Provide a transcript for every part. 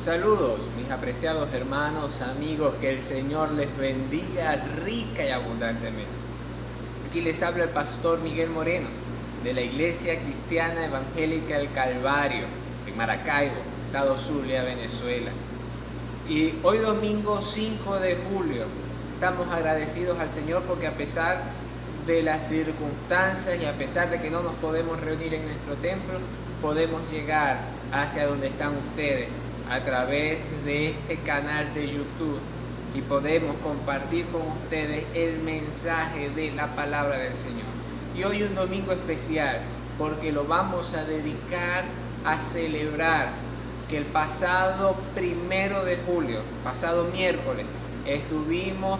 Saludos, mis apreciados hermanos, amigos, que el Señor les bendiga rica y abundantemente. Aquí les habla el pastor Miguel Moreno, de la Iglesia Cristiana Evangélica del Calvario, en Maracaibo, Estado Zulia, Venezuela. Y hoy domingo 5 de julio, estamos agradecidos al Señor porque a pesar de las circunstancias y a pesar de que no nos podemos reunir en nuestro templo, podemos llegar hacia donde están ustedes a través de este canal de YouTube y podemos compartir con ustedes el mensaje de la palabra del Señor. Y hoy un domingo especial porque lo vamos a dedicar a celebrar que el pasado 1 de julio, pasado miércoles, estuvimos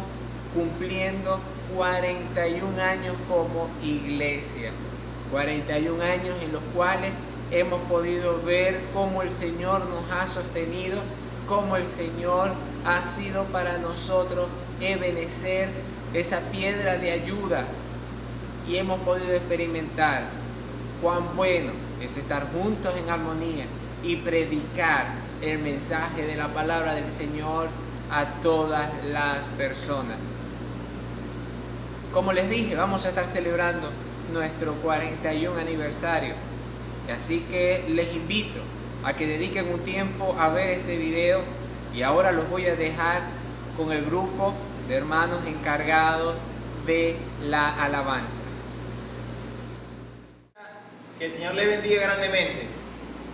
cumpliendo 41 años como iglesia, 41 años en los cuales hemos podido ver cómo el Señor nos ha sostenido, cómo el Señor ha sido para nosotros Ebenezer, esa piedra de ayuda, y hemos podido experimentar cuán bueno es estar juntos en armonía y predicar el mensaje de la palabra del Señor a todas las personas. Como les dije, vamos a estar celebrando nuestro 41 aniversario. Así que les invito a que dediquen un tiempo a ver este video y ahora los voy a dejar con el grupo de hermanos encargados de la alabanza. Que el Señor les bendiga grandemente.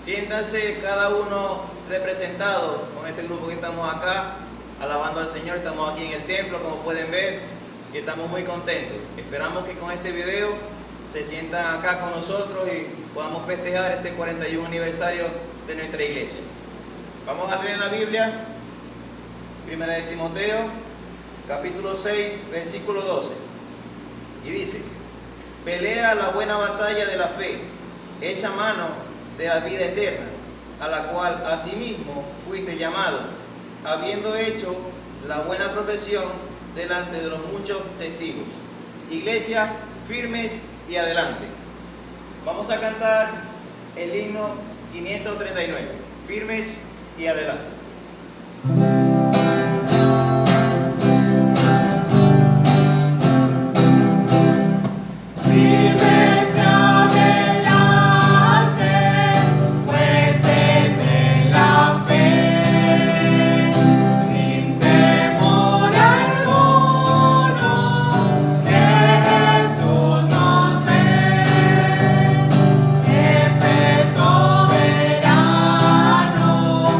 Siéntanse cada uno representado con este grupo que estamos acá, alabando al Señor. Estamos aquí en el templo, como pueden ver, y estamos muy contentos. Esperamos que con este video se sientan acá con nosotros y podamos festejar este 41 aniversario de nuestra iglesia. Vamos a leer en la Biblia, 1 de Timoteo, capítulo 6, versículo 12. Y dice: pelea la buena batalla de la fe, echa mano de la vida eterna, a la cual asimismo fuiste llamado, habiendo hecho la buena profesión delante de los muchos testigos. Iglesia, firmes y adelante. Vamos a cantar el himno 539, firmes y adelante. Soberano,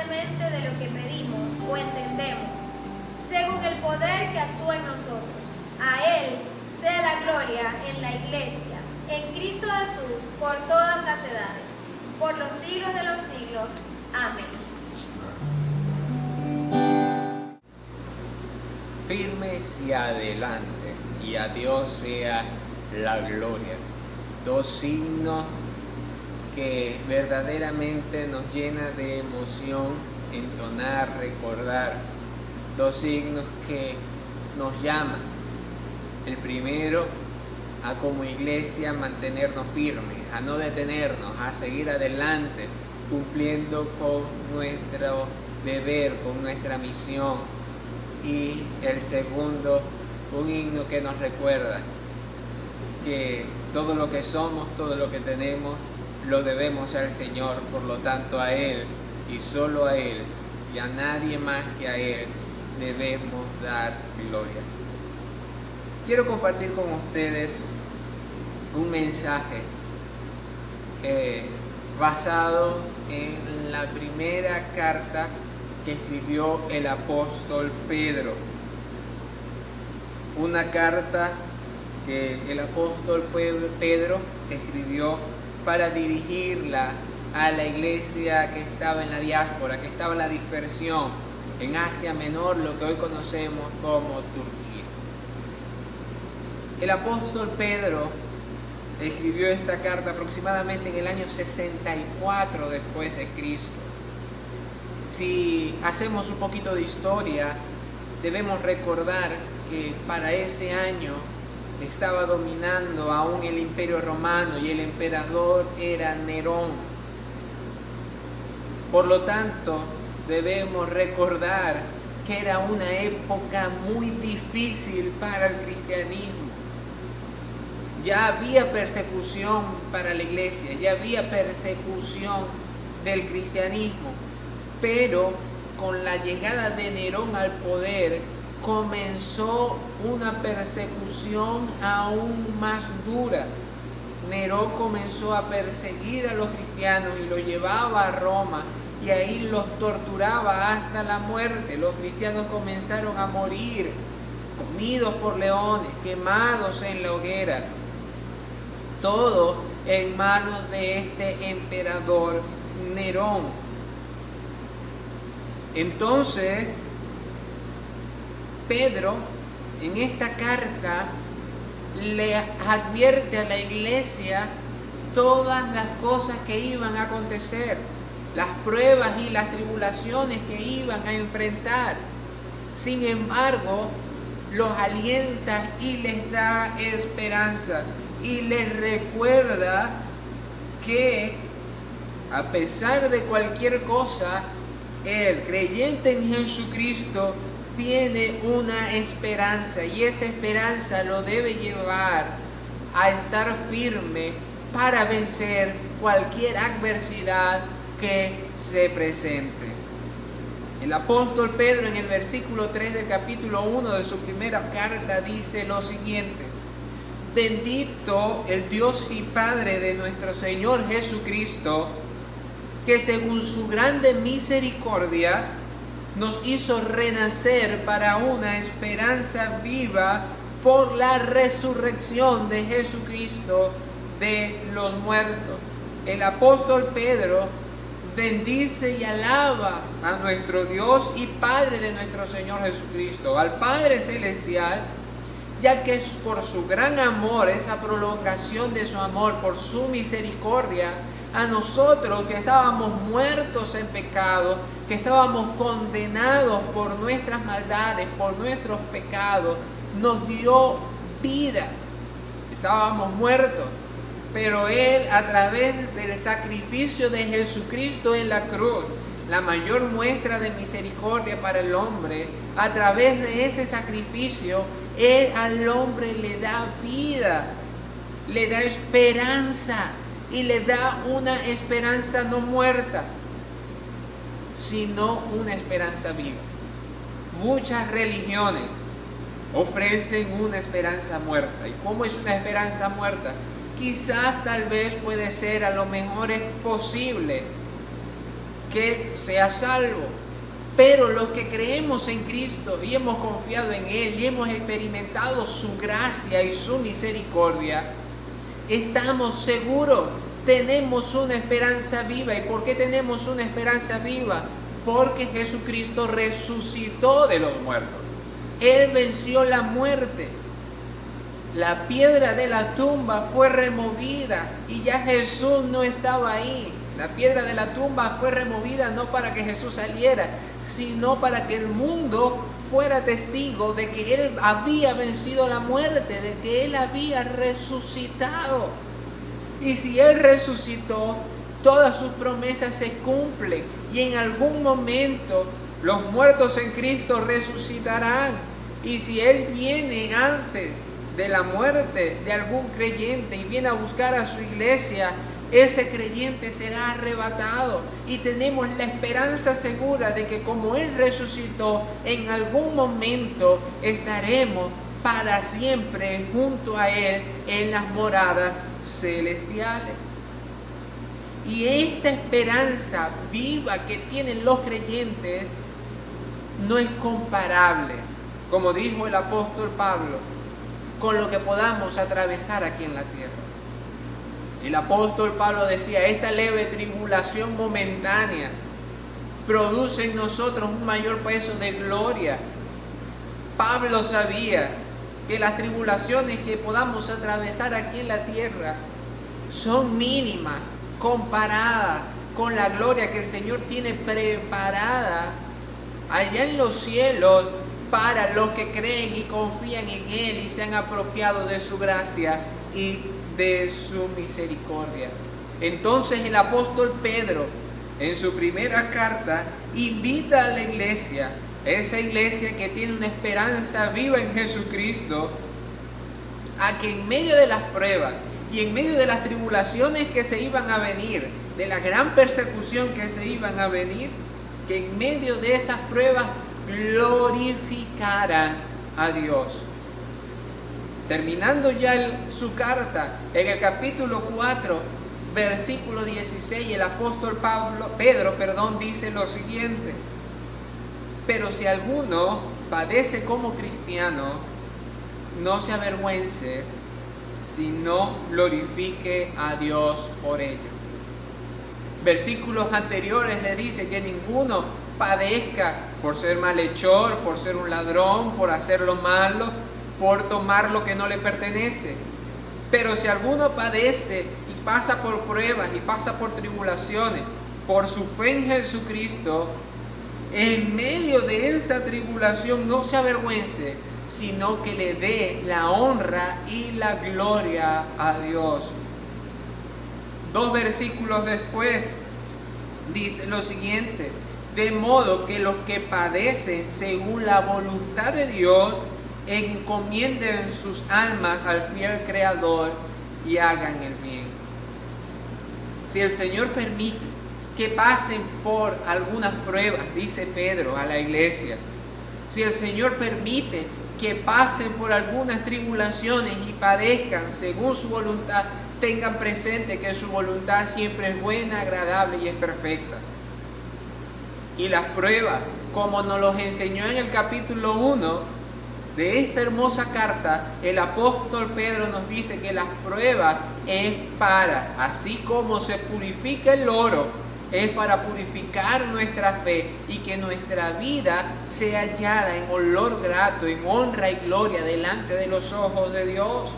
abundantemente de lo que pedimos o entendemos, según el poder que actúa en nosotros. A Él sea la gloria en la Iglesia, en Cristo Jesús, por todas las edades, por los siglos de los siglos. Amén. Firmes y adelante, y a Dios sea la gloria. Dos signos que verdaderamente nos llena de emoción entonar, recordar. Dos signos que nos llaman. El primero, a como iglesia mantenernos firmes, a no detenernos, a seguir adelante, cumpliendo con nuestro deber, con nuestra misión. Y el segundo, un himno que nos recuerda que todo lo que somos, todo lo que tenemos, lo debemos al Señor. Por lo tanto, a Él y solo a Él y a nadie más que a Él debemos dar gloria. Quiero compartir con ustedes un mensaje basado en la primera carta que escribió el apóstol Pedro. Una carta que el apóstol Pedro escribió para dirigirla a la iglesia que estaba en la diáspora, que estaba en la dispersión, en Asia Menor, lo que hoy conocemos como Turquía. El apóstol Pedro escribió esta carta aproximadamente en el año 64 después de Cristo. Si hacemos un poquito de historia, debemos recordar que para ese año estaba dominando aún el Imperio Romano y el emperador era Nerón. Por lo tanto, debemos recordar que era una época muy difícil para el cristianismo. Ya había persecución para la iglesia, ya había persecución del cristianismo, pero con la llegada de Nerón al poder comenzó una persecución aún más dura. Nerón comenzó a perseguir a los cristianos y los llevaba a Roma y ahí los torturaba hasta la muerte. Los cristianos comenzaron a morir, comidos por leones, quemados en la hoguera. Todo en manos de este emperador Nerón. Entonces, Pedro en esta carta le advierte a la iglesia todas las cosas que iban a acontecer, las pruebas y las tribulaciones que iban a enfrentar. Sin embargo, los alienta y les da esperanza y les recuerda que a pesar de cualquier cosa, el creyente en Jesucristo tiene una esperanza y esa esperanza lo debe llevar a estar firme para vencer cualquier adversidad que se presente. El apóstol Pedro en el versículo 3 del capítulo 1 de su primera carta dice lo siguiente: bendito el Dios y Padre de nuestro Señor Jesucristo, que según su grande misericordia nos hizo renacer para una esperanza viva por la resurrección de Jesucristo de los muertos. El apóstol Pedro bendice y alaba a nuestro Dios y Padre de nuestro Señor Jesucristo, al Padre Celestial, ya que es por su gran amor, esa prolongación de su amor, por su misericordia, a nosotros que estábamos muertos en pecado, que estábamos condenados por nuestras maldades, por nuestros pecados, nos dio vida. Estábamos muertos, pero Él, a través del sacrificio de Jesucristo en la cruz, la mayor muestra de misericordia para el hombre, a través de ese sacrificio, Él al hombre le da vida, le da esperanza y le da una esperanza no muerta, sino una esperanza viva. Muchas religiones ofrecen una esperanza muerta. ¿Y cómo es una esperanza muerta? Quizás tal vez puede ser, a lo mejor es posible que sea salvo. Pero los que creemos en Cristo y hemos confiado en Él y hemos experimentado su gracia y su misericordia, estamos seguros, tenemos una esperanza viva. ¿Y por qué tenemos una esperanza viva? Porque Jesucristo resucitó de los muertos. Él venció la muerte. La piedra de la tumba fue removida y ya Jesús no estaba ahí. La piedra de la tumba fue removida no para que Jesús saliera, sino para que el mundo fuera testigo de que Él había vencido la muerte, de que Él había resucitado. Y si Él resucitó, todas sus promesas se cumplen y en algún momento los muertos en Cristo resucitarán. Y si Él viene antes de la muerte de algún creyente y viene a buscar a su iglesia, ese creyente será arrebatado. Y tenemos la esperanza segura de que como Él resucitó, en algún momento estaremos para siempre junto a Él en las moradas celestiales. Y esta esperanza viva que tienen los creyentes no es comparable, como dijo el apóstol Pablo, con lo que podamos atravesar aquí en la tierra. El apóstol Pablo decía, esta leve tribulación momentánea produce en nosotros un mayor peso de gloria. Pablo sabía que las tribulaciones que podamos atravesar aquí en la tierra son mínimas comparadas con la gloria que el Señor tiene preparada allá en los cielos para los que creen y confían en Él y se han apropiado de su gracia y de su misericordia. Entonces el apóstol Pedro, en su primera carta, invita a la iglesia, esa iglesia que tiene una esperanza viva en Jesucristo, a que en medio de las pruebas y en medio de las tribulaciones que se iban a venir, de la gran persecución que se iban a venir, que en medio de esas pruebas glorificaran a Dios. Terminando ya su carta, en el capítulo 4, versículo 16, el apóstol Pedro dice lo siguiente: pero si alguno padece como cristiano, no se avergüence, sino glorifique a Dios por ello. Versículos anteriores le dice que ninguno padezca por ser malhechor, por ser un ladrón, por hacer lo malo, por tomar lo que no le pertenece. Pero si alguno padece y pasa por pruebas y pasa por tribulaciones, por su fe en Jesucristo, en medio de esa tribulación no se avergüence, sino que le dé la honra y la gloria a Dios. 2 versículos después dice lo siguiente: de modo que los que padecen según la voluntad de Dios encomienden sus almas al fiel Creador y hagan el bien. Si el Señor permite que pasen por algunas pruebas, dice Pedro a la iglesia, si el Señor permite que pasen por algunas tribulaciones y padezcan según su voluntad, tengan presente que su voluntad siempre es buena, agradable y es perfecta. Y las pruebas, como nos los enseñó en el capítulo 1 de esta hermosa carta, el apóstol Pedro nos dice que las pruebas es para, así como se purifica el oro, es para purificar nuestra fe y que nuestra vida sea hallada en olor grato, en honra y gloria delante de los ojos de Dios.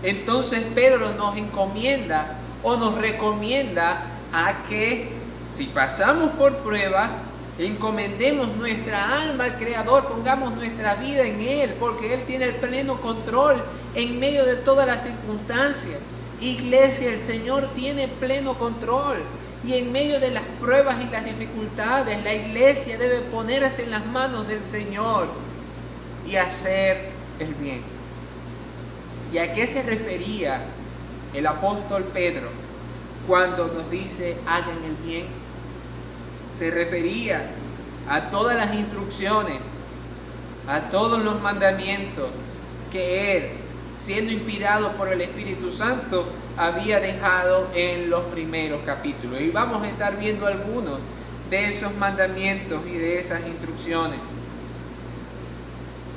Entonces Pedro nos encomienda o nos recomienda a que si pasamos por pruebas, encomendemos nuestra alma al Creador, pongamos nuestra vida en Él, porque Él tiene el pleno control en medio de todas las circunstancias. Iglesia, el Señor tiene pleno control, y en medio de las pruebas y las dificultades, la iglesia debe ponerse en las manos del Señor y hacer el bien. ¿Y a qué se refería el apóstol Pedro cuando nos dice hagan el bien? Se refería a todas las instrucciones, a todos los mandamientos que Él, siendo inspirado por el Espíritu Santo, había dejado en los primeros capítulos. Y vamos a estar viendo algunos de esos mandamientos y de esas instrucciones.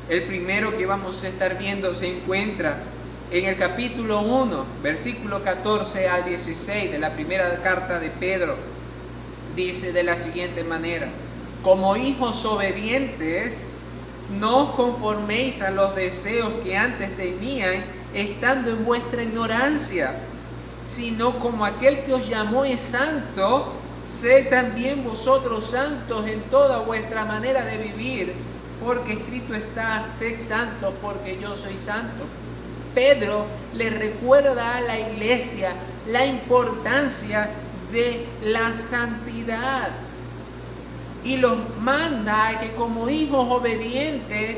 El primero que vamos a estar viendo se encuentra en el capítulo 1, versículo 14 al 16 de la primera carta de Pedro. Dice de la siguiente manera: como hijos obedientes, no os conforméis a los deseos que antes teníais, estando en vuestra ignorancia, sino como aquel que os llamó es santo, sed también vosotros santos en toda vuestra manera de vivir, porque escrito está: sed santos porque yo soy santo. Pedro le recuerda a la iglesia la importancia de la santidad y los manda a que como hijos obedientes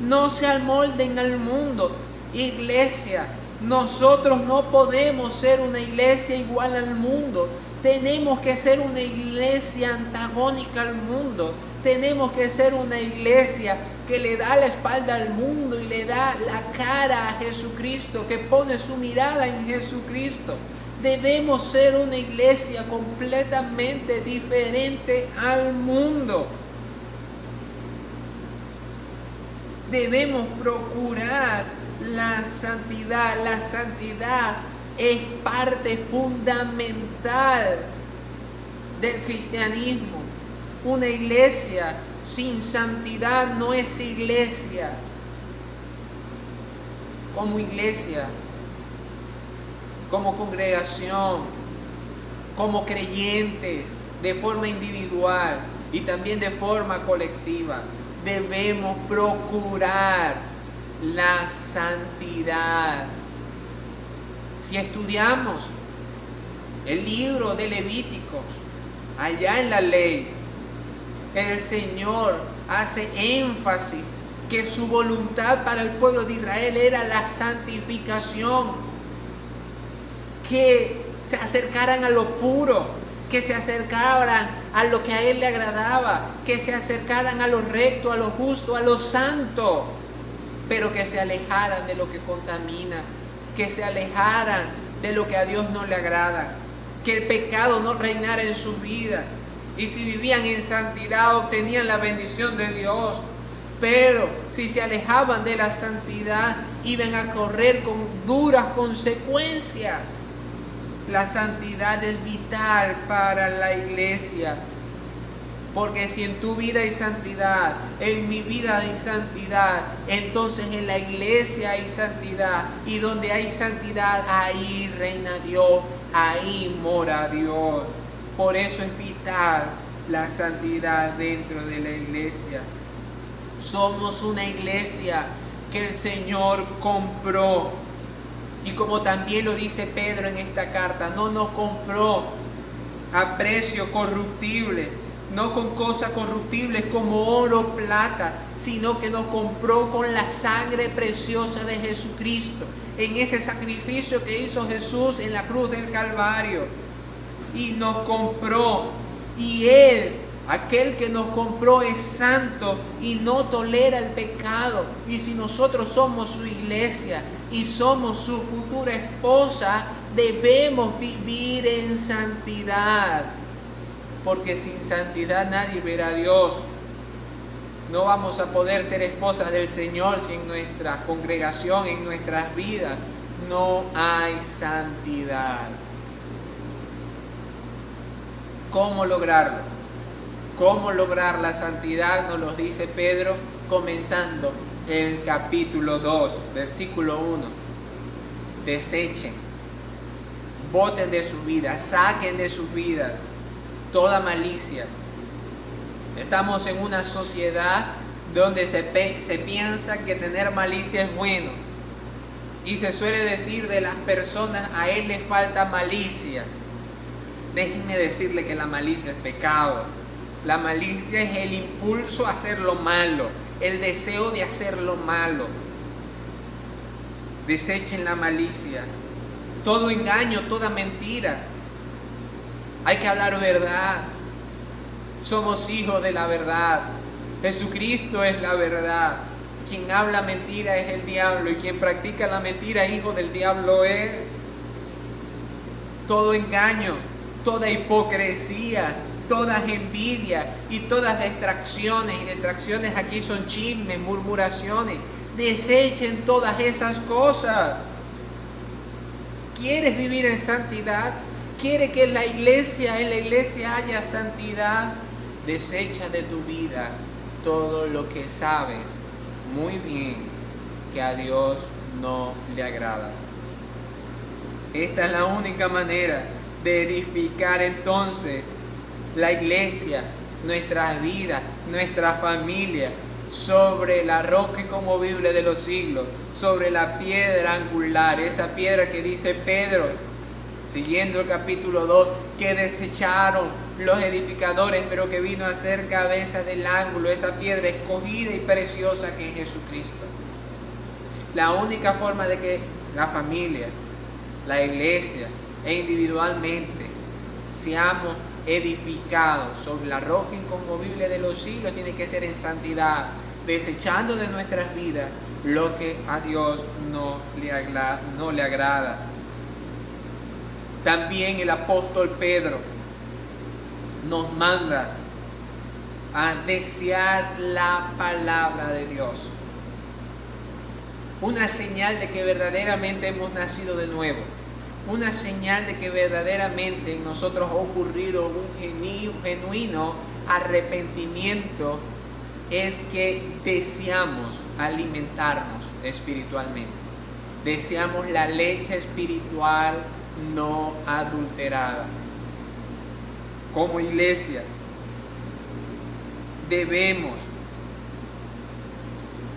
no se amolden al mundo. Iglesia, nosotros no podemos ser una iglesia igual al mundo. Tenemos que ser una iglesia antagónica al mundo. Tenemos que ser una iglesia que le da la espalda al mundo y le da la cara a Jesucristo, que pone su mirada en Jesucristo. Debemos ser una iglesia completamente diferente al mundo. Debemos procurar la santidad. La santidad es parte fundamental del cristianismo. Una iglesia sin santidad no es iglesia. Como iglesia, como congregación, como creyentes, de forma individual y también de forma colectiva, debemos procurar la santidad. Si estudiamos el libro de Levíticos, allá en la ley, el Señor hace énfasis que su voluntad para el pueblo de Israel era la santificación, que se acercaran a lo puro, que se acercaran a lo que a Él le agradaba, que se acercaran a lo recto, a lo justo, a lo santo, pero que se alejaran de lo que contamina, que se alejaran de lo que a Dios no le agrada, que el pecado no reinara en su vida. Y si vivían en santidad, obtenían la bendición de Dios. Pero si se alejaban de la santidad, iban a correr con duras consecuencias. La santidad es vital para la iglesia. Porque si en tu vida hay santidad, en mi vida hay santidad, entonces en la iglesia hay santidad. Y donde hay santidad, ahí reina Dios, ahí mora Dios. Por eso es vital la santidad dentro de la iglesia. Somos una iglesia que el Señor compró. Y como también lo dice Pedro en esta carta, no nos compró a precio corruptible, no con cosas corruptibles como oro o plata, sino que nos compró con la sangre preciosa de Jesucristo, en ese sacrificio que hizo Jesús en la cruz del Calvario. Y nos compró, y Él, aquel que nos compró, es santo y no tolera el pecado. Y si nosotros somos su iglesia y somos su futura esposa, debemos vivir en santidad, porque sin santidad nadie verá a Dios. No vamos a poder ser esposas del Señor si en nuestra congregación, en nuestras vidas, no hay santidad. ¿Cómo lograrlo? ¿Cómo lograr la santidad? Nos lo dice Pedro, comenzando el capítulo 2, versículo 1. Desechen, boten de sus vidas, saquen de sus vidas toda malicia. Estamos en una sociedad donde se piensa que tener malicia es bueno. Y se suele decir de las personas: a él le falta malicia. Déjenme decirle que la malicia es pecado. La malicia es el impulso a hacer lo malo, el deseo de hacer lo malo. Desechen la malicia, todo engaño, toda mentira. Hay que hablar verdad. Somos hijos de la verdad. Jesucristo es la verdad. Quien habla mentira es el diablo, y quien practica la mentira, hijo del diablo es. todo engaño, toda hipocresía, toda envidia y todas distracciones. Y distracciones aquí son chismes, murmuraciones. Desechen todas esas cosas. ¿Quieres vivir en santidad? ¿Quieres que en la iglesia haya santidad? Desecha de tu vida todo lo que sabes muy bien que a Dios no le agrada. Esta es la única manera de edificar entonces la iglesia, nuestras vidas, nuestra familia, sobre la roca inconmovible de los siglos, sobre la piedra angular, esa piedra que dice Pedro, siguiendo el capítulo 2, que desecharon los edificadores, pero que vino a ser cabeza del ángulo, esa piedra escogida y preciosa que es Jesucristo. La única forma de que la familia, la iglesia e individualmente seamos edificados sobre la roca inconmovible de los siglos tiene que ser en santidad, desechando de nuestras vidas lo que a Dios no le agrada. También el apóstol Pedro nos manda a desear la palabra de Dios. Una señal de que verdaderamente hemos nacido de nuevo. Una señal de que verdaderamente en nosotros ha ocurrido un genuino arrepentimiento es que deseamos alimentarnos espiritualmente. Deseamos la leche espiritual no adulterada. Como iglesia debemos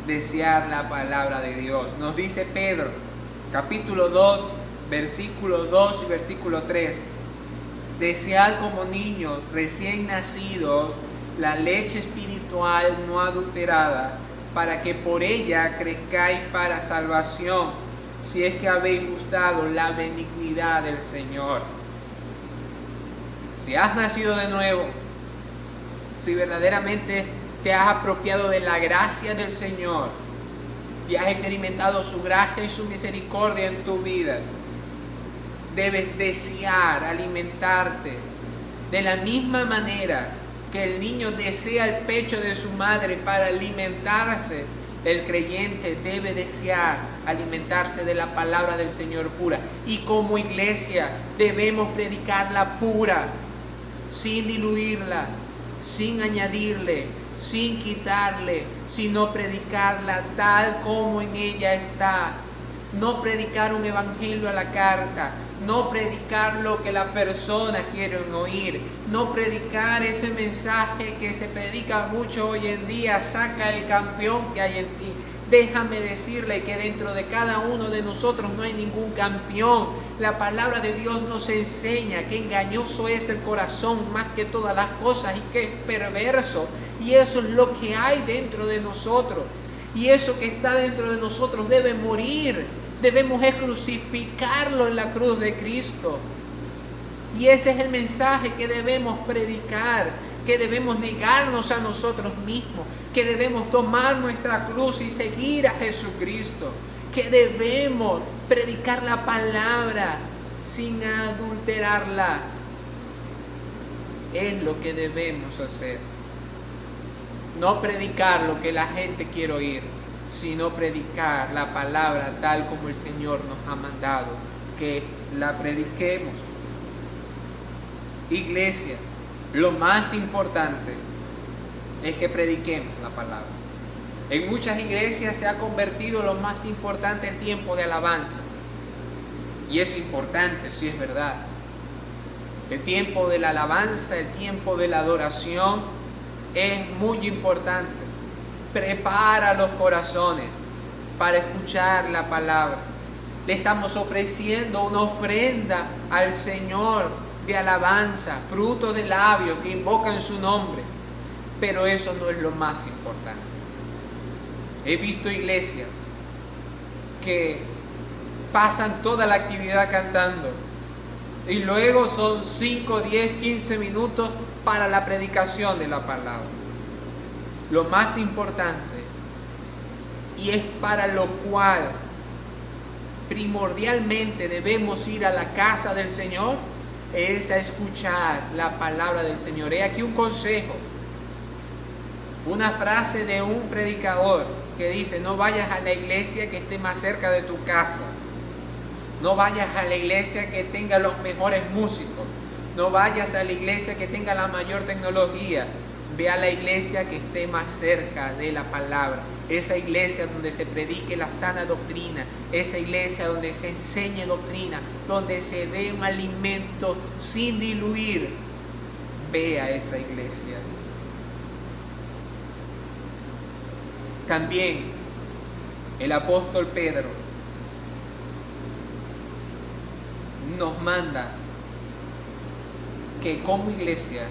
desear la palabra de Dios. Nos dice Pedro, capítulo 2, versículo 2 y versículo 3. Desead como niños recién nacidos la leche espiritual no adulterada, para que por ella crezcáis para salvación, si es que habéis gustado la benignidad del Señor. Si has nacido de nuevo, si verdaderamente te has apropiado de la gracia del Señor y has experimentado su gracia y su misericordia en tu vida, debes desear alimentarte de la misma manera que el niño desea el pecho de su madre para alimentarse. El creyente debe desear alimentarse de la palabra del Señor pura. Y como iglesia debemos predicarla pura, sin diluirla, sin añadirle, sin quitarle, sino predicarla tal como en ella está. No predicar un evangelio a la carta, no predicar lo que las personas quieren oír, no predicar ese mensaje que se predica mucho hoy en día, saca el campeón que hay en ti. Déjame decirle que dentro de cada uno de nosotros no hay ningún campeón. La palabra de Dios nos enseña que engañoso es el corazón más que todas las cosas y que es perverso. Y eso es lo que hay dentro de nosotros. Y eso que está dentro de nosotros debe morir. Debemos crucificarlo en la cruz de Cristo. Y ese es el mensaje que debemos predicar, que debemos negarnos a nosotros mismos, que debemos tomar nuestra cruz y seguir a Jesucristo, que debemos predicar la palabra sin adulterarla. Es lo que debemos hacer. No predicar lo que la gente quiere oír, sino predicar la palabra tal como el Señor nos ha mandado que la prediquemos. Iglesia, lo más importante es que prediquemos la palabra. En muchas iglesias se ha convertido lo más importante el tiempo de alabanza. Y es importante, sí es verdad. El tiempo de la alabanza, el tiempo de la adoración es muy importante. Prepara los corazones para escuchar la palabra. Le estamos ofreciendo una ofrenda al Señor de alabanza, fruto de labios que invocan su nombre. Pero eso no es lo más importante. He visto iglesias que pasan toda la actividad cantando y luego son 5, 10, 15 minutos para la predicación de la palabra. Lo más importante, y es para lo cual primordialmente debemos ir a la casa del Señor es a escuchar la palabra del Señor. He aquí un consejo, una frase de un predicador que dice: no vayas a la iglesia que esté más cerca de tu casa, no vayas a la iglesia que tenga los mejores músicos, no vayas a la iglesia que tenga la mayor tecnología, ve a la iglesia que esté más cerca de la palabra, esa iglesia donde se predique la sana doctrina, esa iglesia donde se enseñe doctrina, donde se dé un alimento sin diluir. Ve a esa iglesia. También el apóstol Pedro nos manda que como iglesia,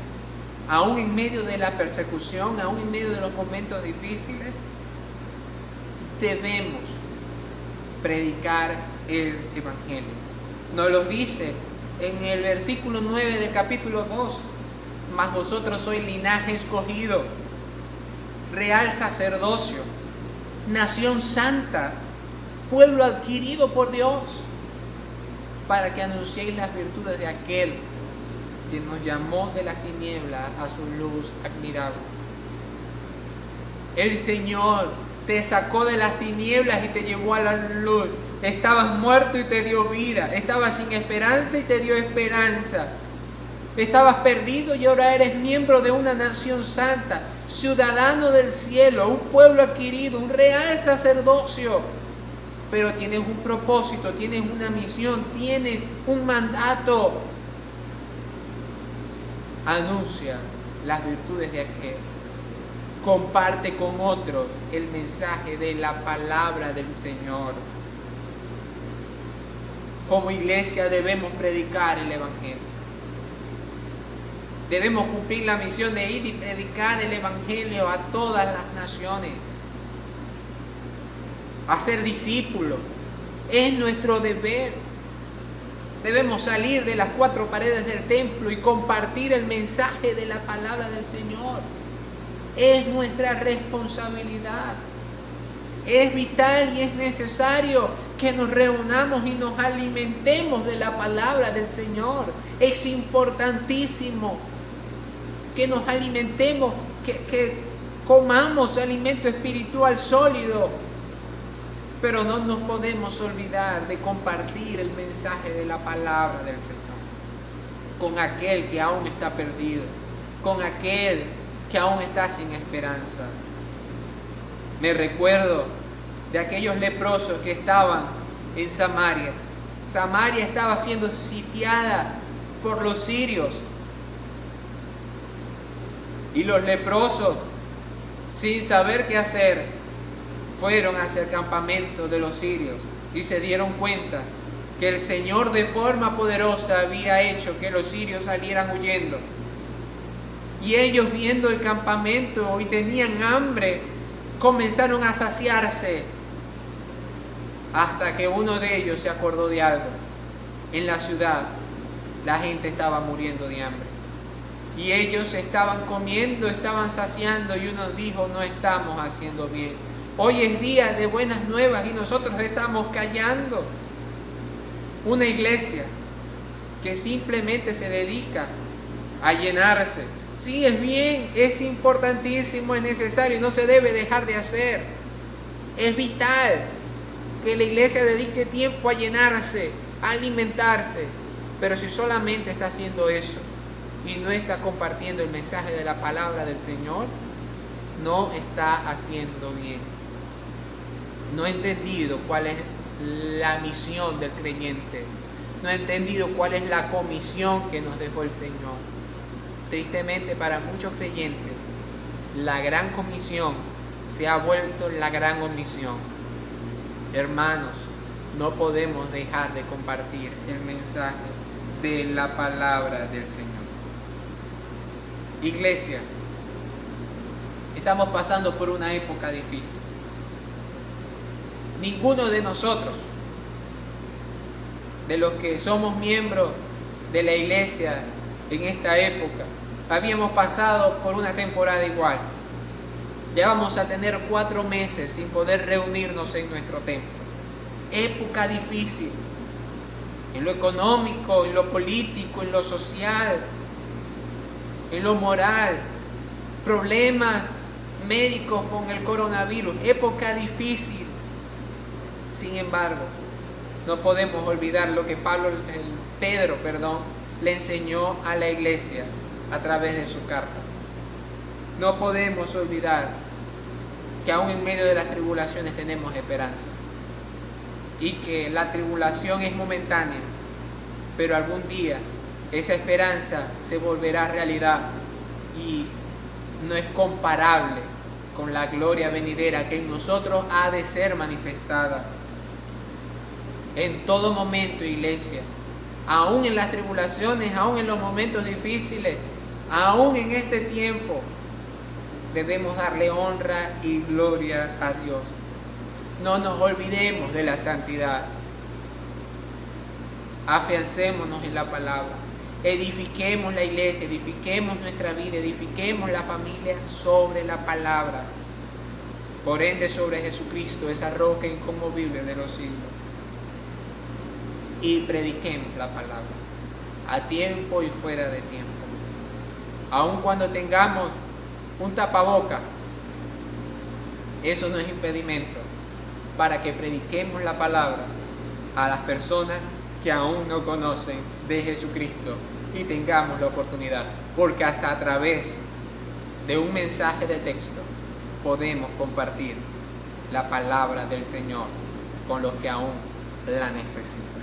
aún en medio de la persecución, aún en medio de los momentos difíciles, debemos predicar el Evangelio. Nos lo dice en el versículo 9 del capítulo 2: mas vosotros sois linaje escogido, real sacerdocio, nación santa, pueblo adquirido por Dios, para que anunciéis las virtudes de aquel que nos llamó de las tinieblas a su luz admirable. El Señor te sacó de las tinieblas y te llevó a la luz. Estabas muerto y te dio vida. Estabas sin esperanza y te dio esperanza. Estabas perdido y ahora eres miembro de una nación santa, ciudadano del cielo, un pueblo adquirido, un real sacerdocio. Pero tienes un propósito, tienes una misión, tienes un mandato. Anuncia las virtudes de aquel. Comparte con otros el mensaje de la palabra del Señor. Como iglesia debemos predicar el Evangelio. Debemos cumplir la misión de ir y predicar el Evangelio a todas las naciones. Hacer discípulos es nuestro deber. Debemos salir de las cuatro paredes del templo y compartir el mensaje de la palabra del Señor. Es nuestra responsabilidad. Es vital y es necesario que nos reunamos y nos alimentemos de la palabra del Señor. Es importantísimo que nos alimentemos, que comamos alimento espiritual sólido. Pero no nos podemos olvidar de compartir el mensaje de la palabra del Señor con aquel que aún está perdido, con aquel que aún está sin esperanza. Me recuerdo de aquellos leprosos que estaban en Samaria. Samaria estaba siendo sitiada por los sirios. Y los leprosos, sin saber qué hacer, fueron hacia el campamento de los sirios y se dieron cuenta que el Señor de forma poderosa había hecho que los sirios salieran huyendo. Y ellos, viendo el campamento y tenían hambre, comenzaron a saciarse, hasta que uno de ellos se acordó de algo. En la ciudad la gente estaba muriendo de hambre y ellos estaban comiendo, estaban saciando, y uno dijo: no estamos haciendo bien. Hoy es día de buenas nuevas y nosotros estamos callando. Una iglesia que simplemente se dedica a llenarse. Sí, es bien, es importantísimo, es necesario y no se debe dejar de hacer. Es vital que la iglesia dedique tiempo a llenarse, a alimentarse. Pero si solamente está haciendo eso y no está compartiendo el mensaje de la palabra del Señor, no está haciendo bien. No ha entendido cuál es la misión del creyente. No ha entendido cuál es la comisión que nos dejó el Señor. Tristemente, para muchos creyentes, la gran comisión se ha vuelto la gran omisión. Hermanos, no podemos dejar de compartir el mensaje de la palabra del Señor. Iglesia, estamos pasando por una época difícil. Ninguno de nosotros, de los que somos miembros de la iglesia en esta época, habíamos pasado por una temporada igual. Ya vamos a tener 4 meses sin poder reunirnos en nuestro templo. época difícil, en lo económico, en lo político, en lo social, en lo moral, problemas médicos con el coronavirus, época difícil. Sin embargo, no podemos olvidar lo que Pedro le enseñó a la iglesia a través de su carta. No podemos olvidar que aún en medio de las tribulaciones tenemos esperanza y que la tribulación es momentánea, pero algún día esa esperanza se volverá realidad y no es comparable con la gloria venidera que en nosotros ha de ser manifestada. En todo momento, iglesia, aún en las tribulaciones, aún en los momentos difíciles, aún en este tiempo, debemos darle honra y gloria a Dios. No nos olvidemos de la santidad. Afiancémonos en la palabra. Edifiquemos la iglesia, edifiquemos nuestra vida, edifiquemos la familia sobre la palabra. Por ende, sobre Jesucristo, esa roca inconmovible de los siglos. Y prediquemos la palabra, a tiempo y fuera de tiempo. Aun cuando tengamos un tapaboca, eso no es impedimento para que prediquemos la palabra a las personas que aún no conocen de Jesucristo y tengamos la oportunidad, porque hasta a través de un mensaje de texto podemos compartir la palabra del Señor con los que aún la necesitan.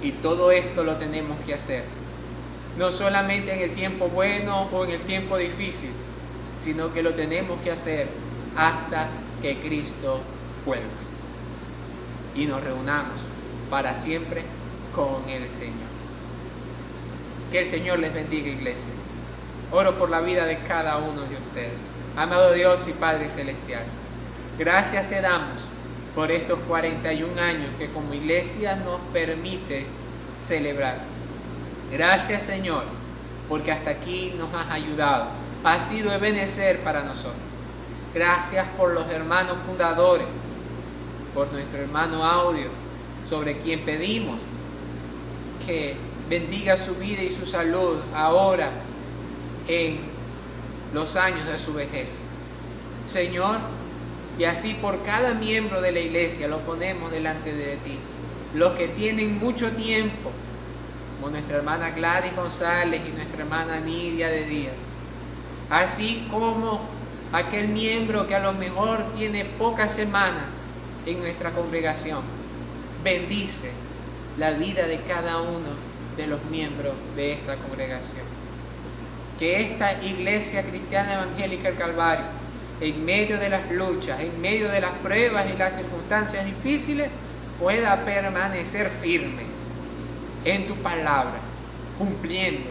Y todo esto lo tenemos que hacer, no solamente en el tiempo bueno o en el tiempo difícil, sino que lo tenemos que hacer hasta que Cristo vuelva y nos reunamos para siempre con el Señor. Que el Señor les bendiga, iglesia. Oro por la vida de cada uno de ustedes. Amado Dios y Padre Celestial, gracias te damos por estos 41 años que como iglesia nos permite celebrar. Gracias, Señor, porque hasta aquí nos has ayudado. Ha sido de benecer para nosotros. Gracias por los hermanos fundadores, por nuestro hermano Audio, sobre quien pedimos que bendiga su vida y su salud ahora en los años de su vejez. Señor, y así por cada miembro de la iglesia lo ponemos delante de ti. Los que tienen mucho tiempo, como nuestra hermana Gladys González y nuestra hermana Nidia de Díaz, así como aquel miembro que a lo mejor tiene pocas semanas en nuestra congregación. Bendice la vida de cada uno de los miembros de esta congregación. Que esta iglesia cristiana evangélica del Calvario, en medio de las luchas, en medio de las pruebas y las circunstancias difíciles, pueda permanecer firme en tu palabra, cumpliendo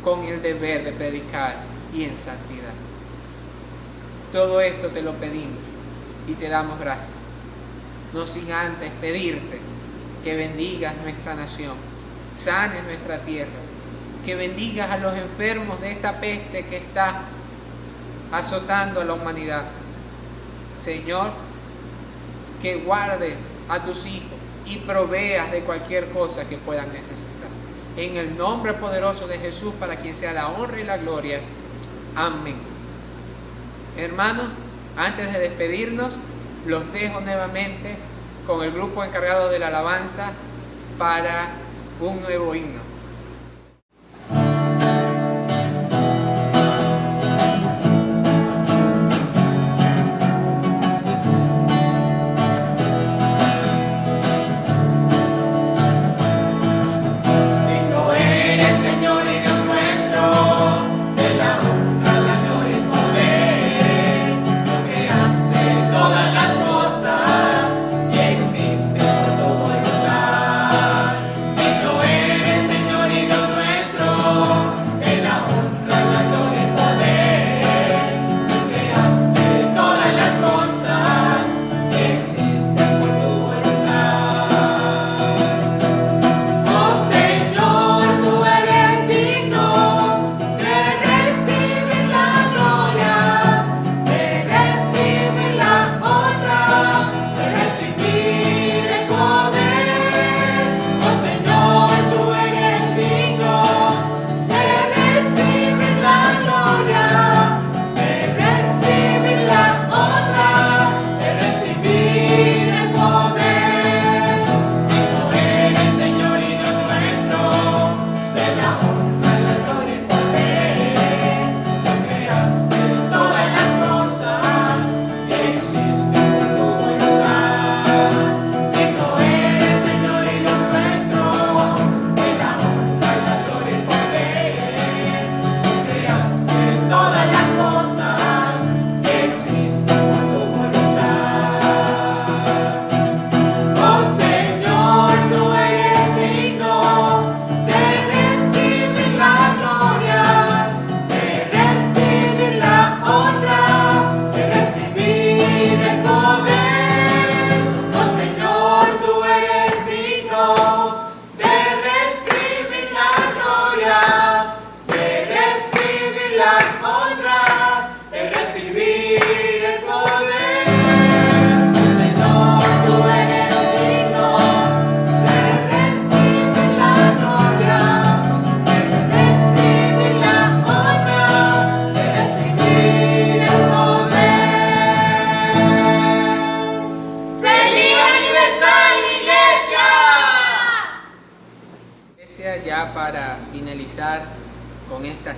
con el deber de predicar y en santidad. Todo esto te lo pedimos y te damos gracias, no sin antes pedirte que bendigas nuestra nación, sanes nuestra tierra, que bendigas a los enfermos de esta peste que está azotando a la humanidad. Señor, que guardes a tus hijos y proveas de cualquier cosa que puedan necesitar. En el nombre poderoso de Jesús, para quien sea la honra y la gloria. Amén. Hermanos, antes de despedirnos, los dejo nuevamente con el grupo encargado de la alabanza para un nuevo himno. Existe por tu voluntad, y no eres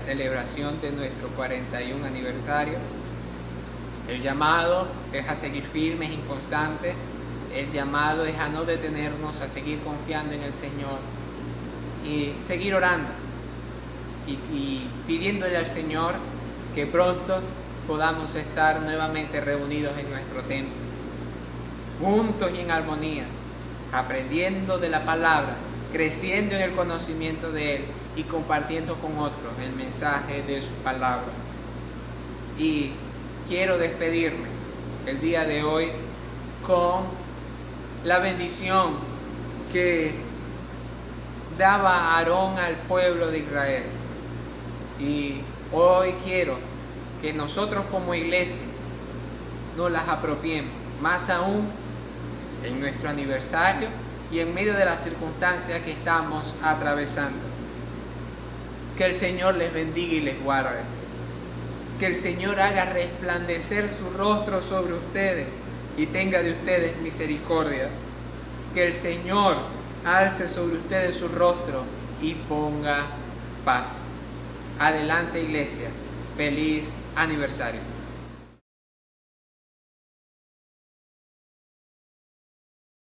celebración de nuestro 41 aniversario. El llamado es a seguir firmes, inconstantes. El llamado es a no detenernos, a seguir confiando en el Señor y seguir orando y pidiéndole al Señor que pronto podamos estar nuevamente reunidos en nuestro templo, juntos y en armonía, aprendiendo de la palabra, creciendo en el conocimiento de Él y compartiendo con otros el mensaje de su palabra. Y quiero despedirme el día de hoy con la bendición que daba Aarón al pueblo de Israel. Y hoy quiero que nosotros como iglesia nos las apropiemos, más aún en nuestro aniversario y en medio de las circunstancias que estamos atravesando. Que el Señor les bendiga y les guarde. Que el Señor haga resplandecer su rostro sobre ustedes y tenga de ustedes misericordia. Que el Señor alce sobre ustedes su rostro y ponga paz. Adelante, iglesia. Feliz aniversario.